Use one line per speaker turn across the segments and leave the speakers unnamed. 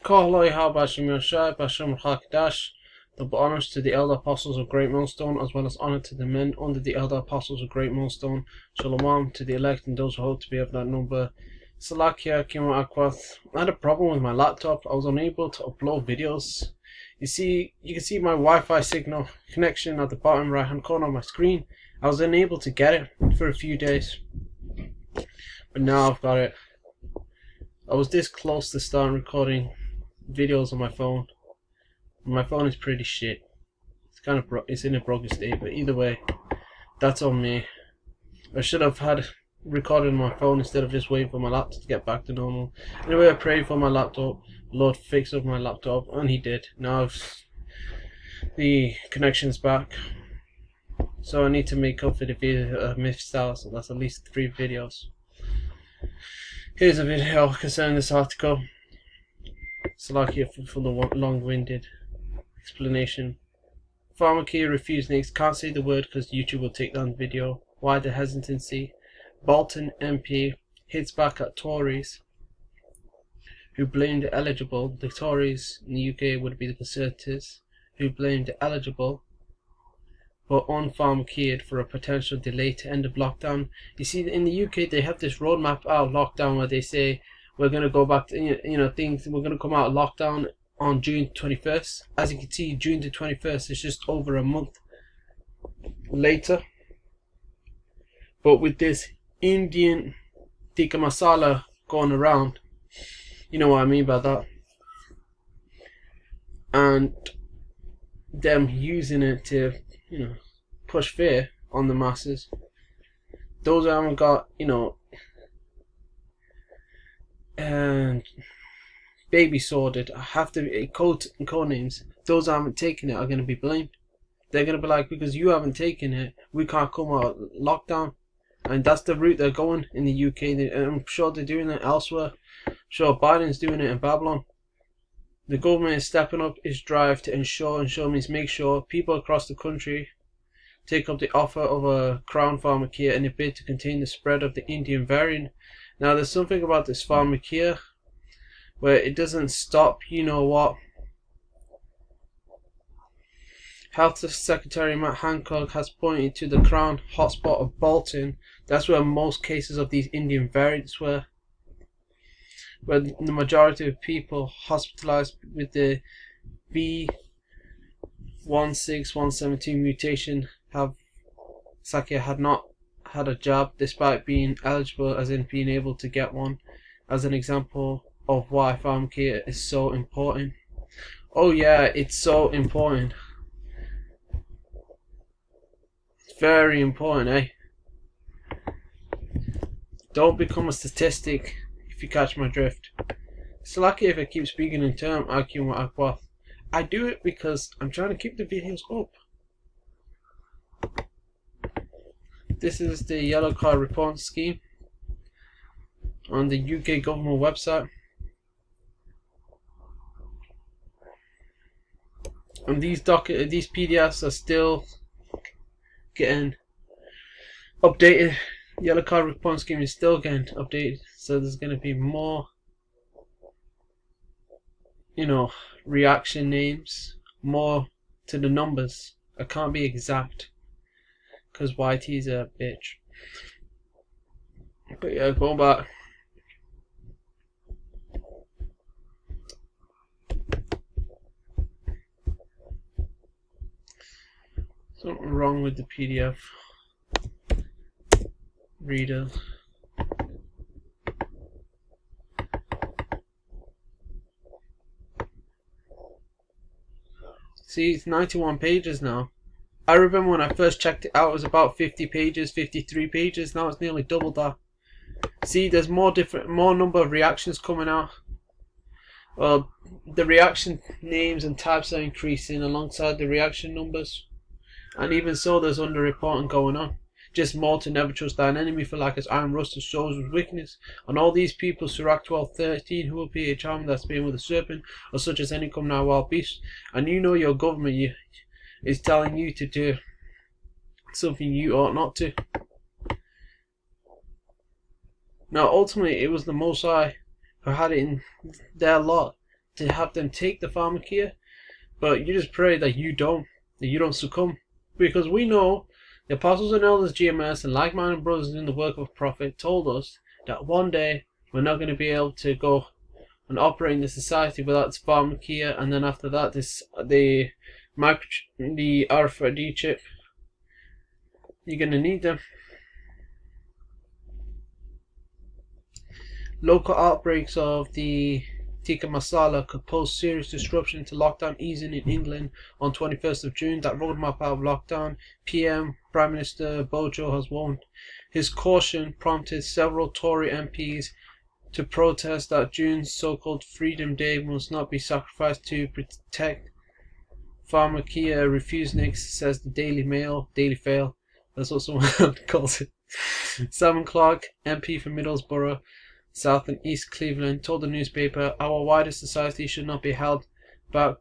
Kohloi Habashim Yoshai Basham Hakdash, double honors to the elder apostles of Great Millstone, as well as honor to the men under the elder apostles of Great Millstone. Shalom to the elect and those who hope to be of that number. Salakia Kima Akwath. I had a problem with my laptop. I was unable to upload videos. You can see my Wi-Fi signal connection at the bottom right hand corner of my screen. I was unable to get it for a few days, but now I've got it. I was this close to starting recording videos on my phone. My phone is pretty shit. It's in a broken state, but either way, that's on me. I should have had recorded on my phone instead of just waiting for my laptop to get back to normal. Anyway, I prayed for my laptop. Lord fixed up my laptop, and he did. Now the connection's back, so I need to make up for the video I missed out. So that's at least 3 videos. Here's a video concerning this article. Salakia for the long-winded explanation. Pharmacia refused next. Can't say the word because YouTube will take down the video. Why the hesitancy? Bolton MP hits back at Tories who blamed the eligible. The Tories in the UK would be the Conservatives, who blamed the eligible but unpharmaciaed for a potential delay to end of lockdown. You see, in the UK they have this roadmap out of lockdown where they say we're going to go back to we're going to come out of lockdown on June 21st. As you can see, June the 21st is just over a month later. But with this Indian tikka masala going around, you know what I mean by that, and them using it to push fear on the masses. Those who haven't got and baby sorted, have to code names. Those who haven't taken it are going to be blamed. They're going to be like, because you haven't taken it, we can't come out of lockdown. And that's the route they're going in the UK. I'm sure they're doing it elsewhere. I'm sure Biden's doing it in Babylon. The government is stepping up its drive to ensure means make sure people across the country take up the offer of a crown pharmacia in a bid to contain the spread of the Indian variant. Now there's something about this pharmacia where it doesn't stop. You know what? Health Secretary Matt Hancock has pointed to the crown hotspot of Bolton. That's where most cases of these Indian variants were, where the majority of people hospitalized with the B16172 mutation had not had a jab despite being eligible, as in being able to get one, as an example of why pharmacia is so important. Oh yeah, it's so important. It's very important, eh? Don't become a statistic, if you catch my drift. It's lucky if I keep speaking in term, arguing with Akwath. I do it because I'm trying to keep the videos up. This is the yellow card reporting scheme on the UK government website. And these PDFs are still getting updated. Yellow card reporting scheme is still getting updated, so there's going to be more reaction names, more to the numbers. I can't be exact because YT's a bitch. But yeah, going back. Something wrong with the PDF reader. See, it's 91 pages now. I remember when I first checked it out, it was about 50 pages, 53 pages. Now it's nearly double that. See, there's more number of reactions coming out. Well, the reaction names and types are increasing alongside the reaction numbers. And even so, there's underreporting going on. Just more to never trust thine enemy, for like as iron rusted shows with weakness. And all these people, Sirach 12:13, who will be a charm that's been with a serpent, or such as any come now wild beast. And you know your government is telling you to do something you ought not to. Now ultimately it was the Most High who had it in their lot to have them take the pharmakia, but you just pray that you don't succumb, because we know the apostles and elders GMS and like-minded brothers in the work of prophet told us that one day we're not going to be able to go and operate in the society without this pharmakia, and then after that the RFID chip. You're going to need them. Local outbreaks of the tikka masala could pose serious disruption to lockdown easing in England on 21st of June. That roadmap out of lockdown, Prime Minister Bojo has warned. His caution prompted several Tory MPs to protest that June's so-called Freedom Day must not be sacrificed to protect pharmakia. Refuseniks, says the Daily Fail. That's what someone calls it. Simon Clark, MP for Middlesbrough, South and East Cleveland, told the newspaper, "Our wider society should not be held back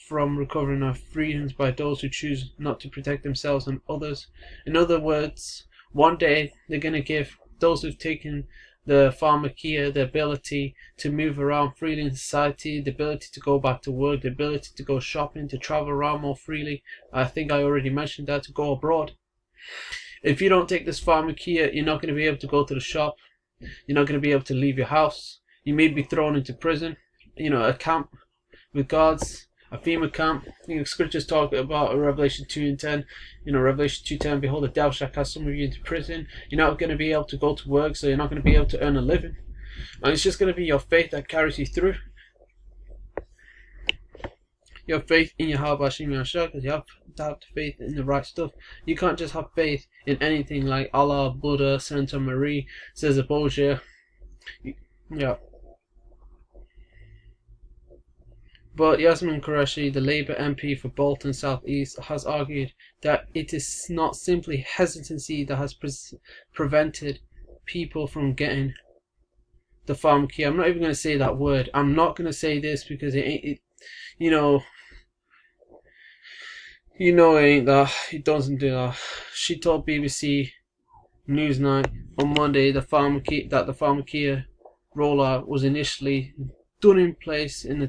from recovering our freedoms by those who choose not to protect themselves and others." In other words, one day they're going to give those who've taken the pharmakia the ability to move around freely in society, the ability to go back to work, the ability to go shopping, to travel around more freely. I think I already mentioned that, to go abroad. If you don't take this pharmakia, you're not going to be able to go to the shop. You're not going to be able to leave your house. You may be thrown into prison, a camp with guards, a FEMA camp. Scriptures talk about Revelation 2:10. Revelation 2:10, behold, the devil shall cast some of you into prison. You're not going to be able to go to work, so you're not going to be able to earn a living. And it's just going to be your faith that carries you through. Your faith in your heart, because you have to have faith in the right stuff. You can't just have faith in anything like Allah, Buddha, Santa Maria, says a Boja. Yeah. But Yasmin Qureshi, the Labour MP for Bolton South East, has argued that it is not simply hesitancy that has prevented people from getting the pharmakia. I'm not even going to say that word. I'm not going to say this because it ain't that. It doesn't do that. She told BBC Newsnight on Monday that the pharmakia rollout was initially done in one place in the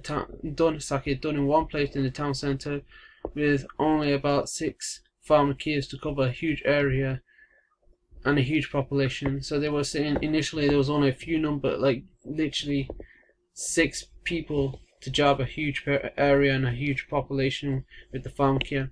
town centre, with only about 6 pharmakias to cover a huge area and a huge population. So they were saying initially there was only a few number, like literally 6 people to job a huge area and a huge population with the pharmakia.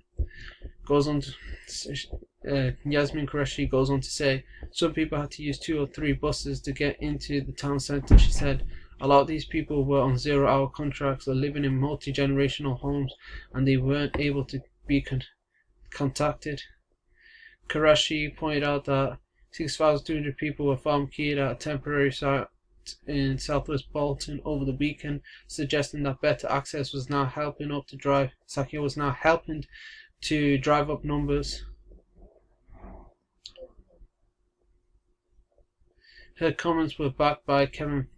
Yasmin Qureshi goes on to say, some people had to use 2 or 3 buses to get into the town centre. She said, a lot of these people were on 0-hour contracts or living in multi-generational homes, and they weren't able to be contacted. Qureshi pointed out that 6,200 people were pharmakied at a temporary site in southwest Bolton over the weekend, suggesting that better access was now helping to drive up numbers. Her comments were backed by Kevin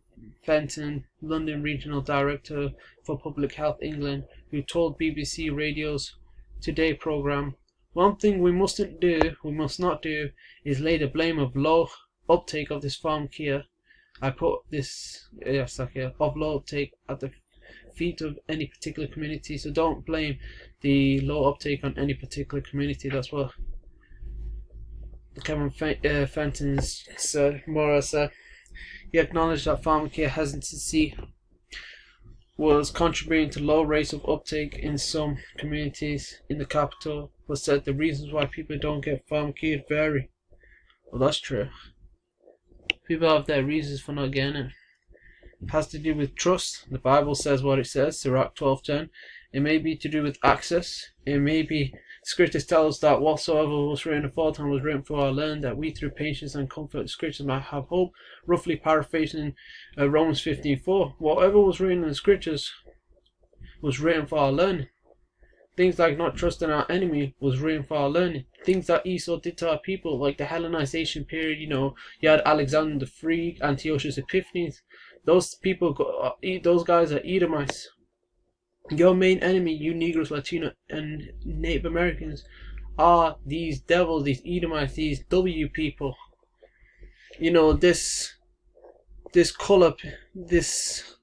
Fenton, London Regional Director for Public Health England, who told BBC Radio's Today programme, "One thing we must not do is lay the blame of low uptake of this pharmakia. I put this of low uptake at the feet of any particular community, so don't blame the low uptake on any particular community." That's what Kevin Fenton said. Mora said he acknowledged that pharmakia hesitancy was contributing to low rates of uptake in some communities in the capital, but said the reasons why people don't get pharmakia vary. Well, that's true. People have their reasons for not getting it. It has to do with trust. The Bible says what it says, Sirach 12:10. It may be to do with access. It may be, Scriptures tell us that whatsoever was written aforetime was written for our learning, that we through patience and comfort of Scriptures might have hope. Roughly paraphrasing Romans 15:4. Whatever was written in the Scriptures was written for our learning. Things like not trusting our enemy was written for our learning. Things that Esau did to our people, like the Hellenization period, you had Alexander the Free, Antiochus Epiphanes. Those people, those guys are Edomites. Your main enemy, you Negroes, Latino, and Native Americans, are these devils, these Edomites, these W people. This color, this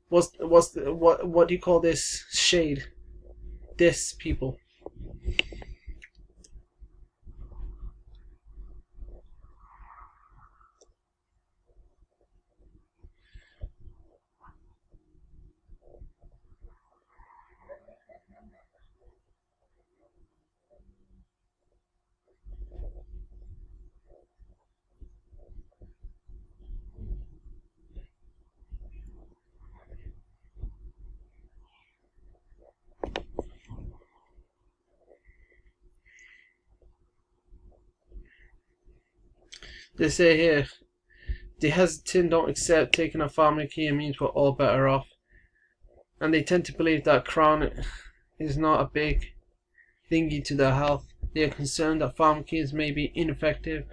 what do you call this shade? This people. They say here, the hesitant don't accept taking a pharmacia means we're all better off. And they tend to believe that crown is not a big thingy to their health. They are concerned that pharmacias may be ineffective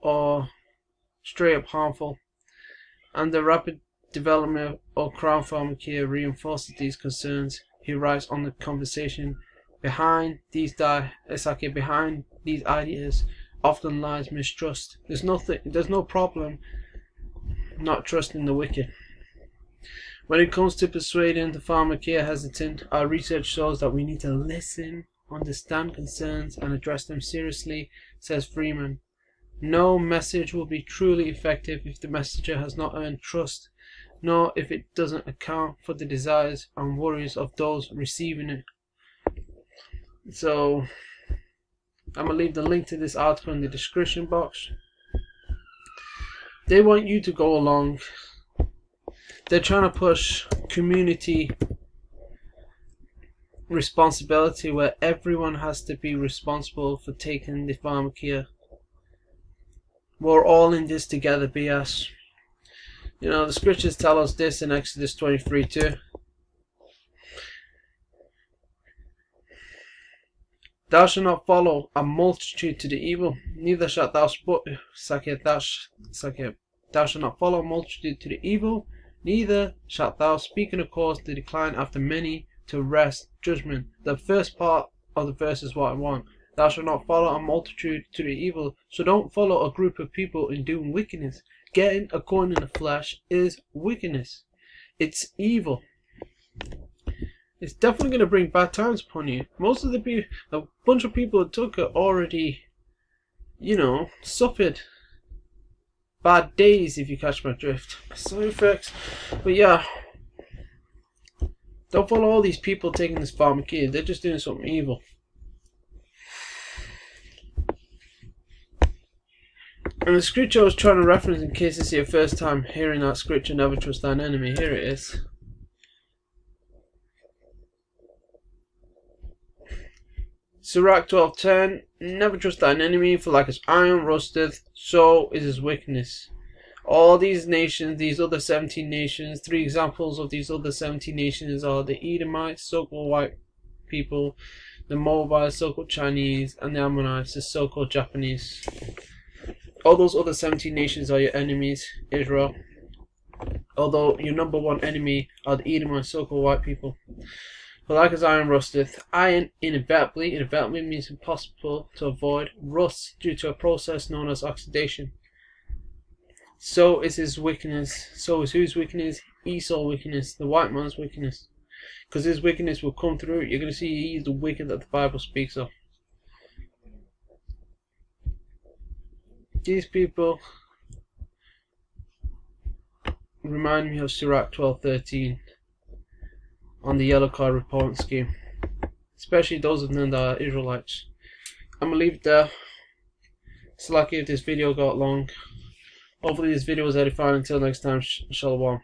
or straight up harmful. And the rapid development of crown pharmacia reinforces these concerns. He writes on the conversation, behind these ideas often lies mistrust. There's no problem not trusting the wicked. When it comes to persuading the pharmacia hesitant, our research shows that we need to listen, understand concerns, and address them seriously, says Freeman. No message will be truly effective if the messenger has not earned trust, nor if it doesn't account for the desires and worries of those receiving it. So I'm going to leave the link to this article in the description box. They want you to go along. They're trying to push community responsibility where everyone has to be responsible for taking the pharmacia. We're all in this together, BS. You know, the scriptures tell us this in Exodus 23 too. Thou shalt not follow a multitude to the evil, neither shalt thou thou shalt not follow a multitude to the evil, neither shalt thou speak in a cause to decline after many to wrest judgment. The first part of the verse is what I want. Thou shalt not follow a multitude to the evil. So don't follow a group of people in doing wickedness. Getting according to the flesh is wickedness. It's evil. It's definitely going to bring bad times upon you. Most of the bunch of people who took it already, you know, suffered bad days, if you catch my drift. Side effects. But yeah, don't follow all these people taking this pharmacia. They're just doing something evil. And the scripture I was trying to reference, in case it's your first time hearing that scripture, never trust thine enemy, here it is. Sirach 12:10, never trust thine enemy, for like as iron rusteth, so is his wickedness. All these nations, these other 17 nations, 3 examples of these other 17 nations are the Edomites, so-called white people, the Moabites, so-called Chinese, and the Ammonites, the so-called Japanese. All those other 17 nations are your enemies, Israel. Although your number one enemy are the Edomites, so-called white people. For like as iron rusteth, iron inevitably means impossible to avoid, rusts due to a process known as oxidation. So is his wickedness. So is whose wickedness? Esau's wickedness, the white man's wickedness. Because his wickedness will come through. You're going to see he's the wicked that the Bible speaks of. These people remind me of Sirach 12:13 on the yellow card reporting scheme, especially those of them that are Israelites. I'm gonna leave it there. It's lucky if this video got long. Hopefully this video was edifying. Until next time, shalom.